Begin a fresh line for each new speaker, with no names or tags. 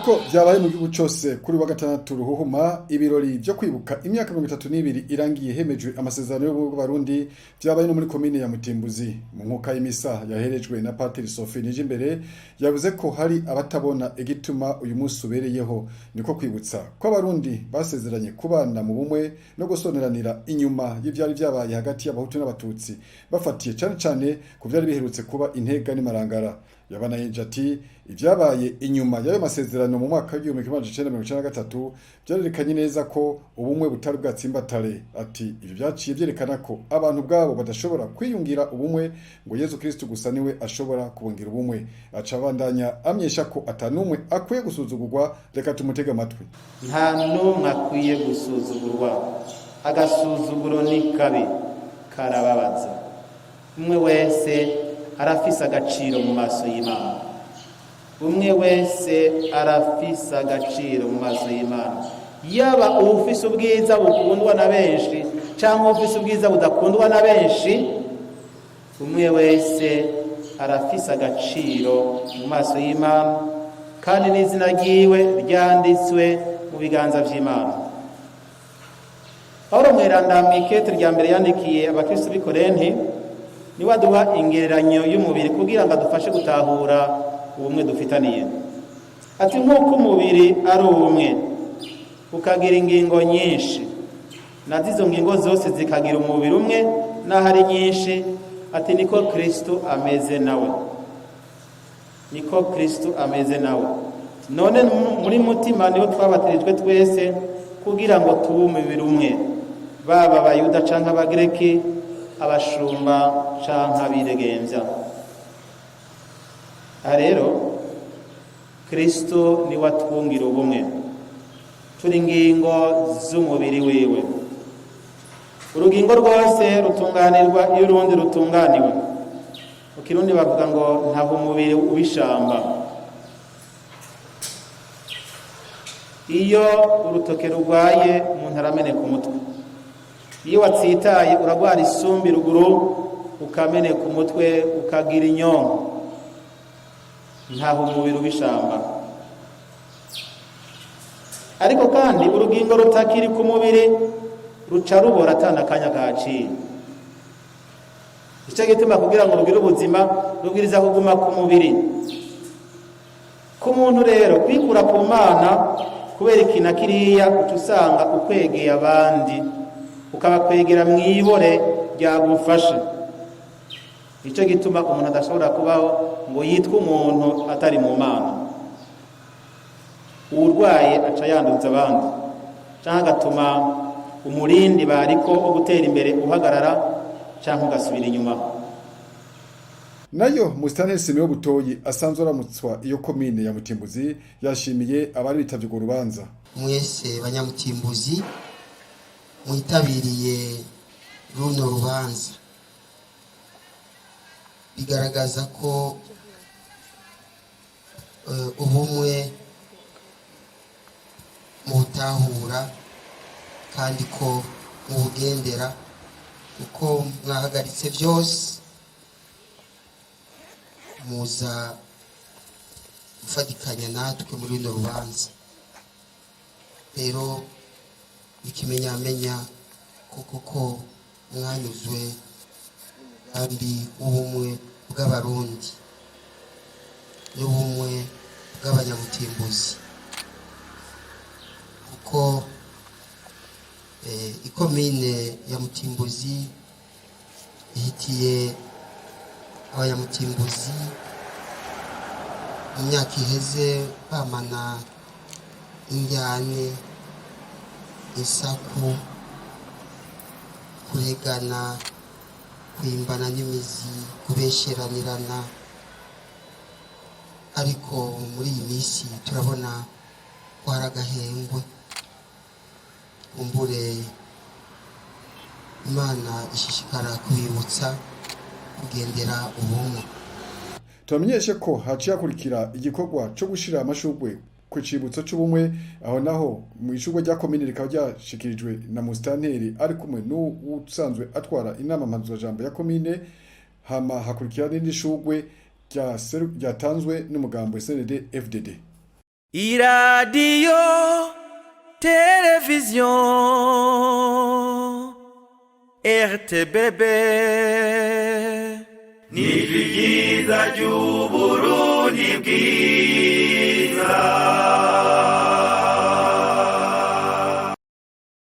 nk'uko vyabaye mu gihugu cose kuri wa gatandatu ruhuhuma, ibirori vyo kwibuka imyaka 32 irangiye hemejwe amasezerano y'ubumwe bw'Abarundi vyabaye no muri komine ya Mutimbuzi. Mu nkuka y'imisa yaherejwe na Patiri Sophie Nijimbere, yavuze ko hari abatabona igituma uyu munsi ubereyeho, niko kwibutsa ko Abarundi basezeranye kubana mu bumwe no gusoneranira inyuma y'ivyari vyabaye hagati y'Abahutu n'Abatutsi, bafatiye cane cane ku vyari biherutse kuba Intega n'Imarangara. Yabanayeje ati ivyabaye inyuma y'ayo masezerano mu mwaka w'1993 vyarerekanye neza ko ubumwe butari bwatsimbatare. Ati ivyo vyaciye vyerekana ko abantu bwabo badashobora kwiyungira ubumwe, ngo Yesu Kristo gusa niwe ashobora kubungira ubumwe. Aca abandanya amyesha ko atanumwe akwiye gusuzugurwa. Reka tumutega amatwi.
Nta numwe akwiye gusuzugurwa, agasuzuguro ni kabi karababaza. Umwe wese arafise agaciro mu maso y'Imana. Umwe wese arafise agaciro mu maso y'Imana. Yaba ufise ubwiza bukundwa na benshi cyangwa ufise ubwiza budakundwa na benshi, umwe wese arafise agaciro mu maso y'Imana, kandi n'izina ryiwe ryanditswe mu biganza vy'Imana. Paulo mweranda mw'ikete rya mbere yandikiye abakristo b'i Korinti niwe aduha ingereranyo y'umubiri kugira ngo adufashe gutahura ubumwe dufitaniye. Ati nk'uko umubiri ari umwe ukagira ingingo nyinshi, nazo izo ngingo zose zikagira umubiri umwe naho ari nyinshi, ati niko Kristo ameze nawe. Niko Kristo ameze nawe. None muri mutima niho twabatirijwe twese kugira ngo tube umubiri umwe, baba Abayuda canke Abagreki, abashumba canke abidegemvya. Rero Kristo ni watwungira ubumwe, turi ingingo z'umubiri wiwe. Urugingo rwose rutunganirwa iyo urundi rutunganiwe. Mu Kirundi bavuga ngo ntaho umubiri ubishamba. Iyo urutoke rurwaye umuntu arameneka umutwe. Iyo watsitaye uragwara isumbi ruguru ukameneka umutwe ukagira inyonko. Ntaho umubiri ubishamba. Ariko kandi urugingo rutakiri ku mubiri ruca rubora atandukanya kaciye. Icyo gituma kugira ngo rugire ubuzima rubwiriza kuguma ku mubiri. Ku muntu rero kwikura ku Mana kubera ikina kiriya utusanga ukwegeye abandi, ukabakwegera mwibore ryagufasha. Icyo gituma umuntu adashobora kubaho ngo yitwe umuntu atari mu Mana. Urwaye aca yanduza abandi, cyangwa agatuma umurindi bariko wo gutera imbere uhagarara cyangwa ugasubira inyuma.
Nayo Musitanteri Simeon Butoyi asanzwe aramutswa iyo komine ya Mutimbuzi yashimiye abari bitavye urwo rubanza.
Mwese banyamutimbuzi mwitabiriye runo rubanza, bigaragaza ko ubumwe mutahura kandi ko mubugendera, uko mwahagaritse byose muza gufatikanya natwe muri runo rubanza. Rero ikimenyamenya kuko mwanyuzwe kandi ubumwe bw'Abarundi n'ubumwe bw'Abanyamutimbuzi, kuko ikomine ya Mutimbuzi ihitiye Abanyamutimbuzi mu myaka iheze bamana injyane, isaku, kuregana, kwimbana n'imizi, kubesheranirana. Ariko muri iyi minsi turabona ko hari agahengwe. Kumbure Imana ishishikara kubibutsa kugendera ubumwe.
Turamenyeshe ko haciye hakurikira igikorwa cyo gushira amashurwe ku cibutso c'ubumwe, aho naho mu ishurwe rya komine rikaba ryashikirijwe na Musitanteri ari kumwe n'usanzwe atwara inama mpanuzwajambo ya komine. Hama hakurikira n'indi shurwe ryatanzwe n'umugambo SNDD FDD.
iradiyo televiziyo RTBB ni byiza by'Uburundi bwiza.